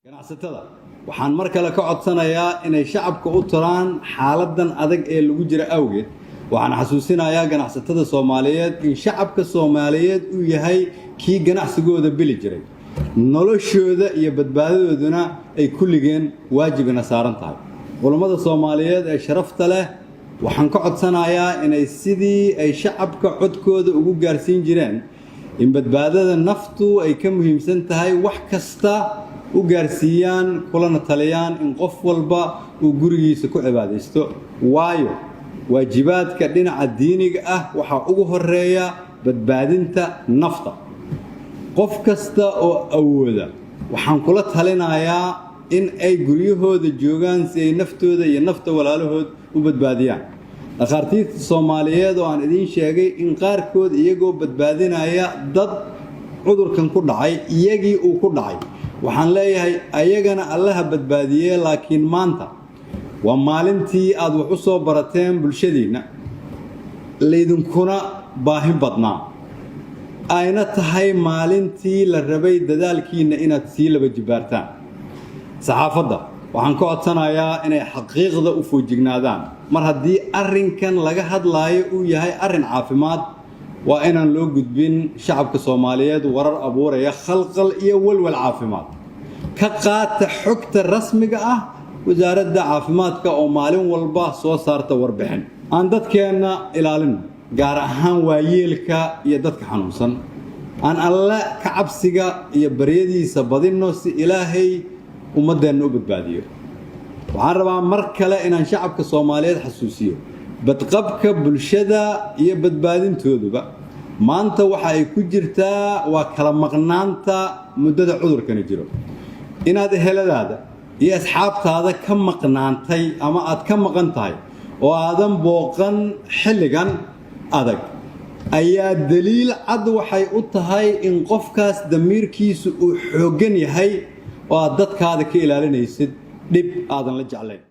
ganacsatada waxaan mar kale ka codsanayaa inay shacabka u tiraan xaaladan adag ee lagu jira awgeed waxaan xasuusinayaa ganacsatada Soomaaliyeed in shacabka Soomaaliyeed uu yahay kii ganacsigooda bili jiray noloshooda iyo badbaadadooduna ay kulligeen waajibina saaran tahay culimada Soomaaliyeed ee sharafta leh waxaan ka codsanayaa inay sidii ay shacabka codkooda ugu gaarsiin jireen in badbaadada naftu ay ka muhiimsan tahay wax kasta u gaarsiiyaan kulana taliyaan in qof walba uu gurigiisa ku cibaadeysto waayo waajibaadka dhinaca diiniga ah waxa ugu horeeya badbaadinta nafta qof kasta oo awooda waxaan kula talinayaa in ay guryahooda joogaan si ay naftooda iyo nafta walaalahood u badbaadiyaan dhaqaatiirta Soomaaliyeed oo aan idin sheegay in qaarkood iyagoo badbaadinaya dad cudurkan ku dhacay iyagii uu ku dhacay waxaan leeyahay ayagana allaha badbaadiyay laakiin maanta waa maalintii aad wax u soo barateen bulshadiina leedankuna baahi badnaa ayna tahay maalintii la rabay dadaalkiina inaad sii laba jibaartaan saxaafadda waxaan ka codsanayaa inay xaqiiqda u foojignaadaan mar haddii arrinkan laga hadlaayo uu yahay arrin caafimaad waa inaan loo gudbin shacabka Soomaaliyeed warar abuuraya khalqal iyo walwal caafimaad ka qaata xogta rasmiga ah wasaaradda caafimaadka oo maalin walba soo saarta warbixin aan dadkeena ilaalin gaar ahaan waayeelka iyo dadka xanuunsan aan alla ka cabsiga iyo baryadiisa badino si ilaahay ummadeena u badbaadiyo waxaan rabaa mar kale inaan shacabka Soomaaliyeed xasuusiyo badqabka bulshada iyo badbaadintooduba maanta waxa ay ku jirtaa waa kala maqnaanta muddada cudurkani jiro inaad eheladaada iyo asxaabtaada ka maqnaantay ama aad ka maqan tahay oo aadan booqan xilligan adag ayaa daliil cad waxay u tahay in qofkaas damiirkiisu uu xooggan yahay oo aad dadkaada ka ilaalinaysid dhib aadan la jeclayn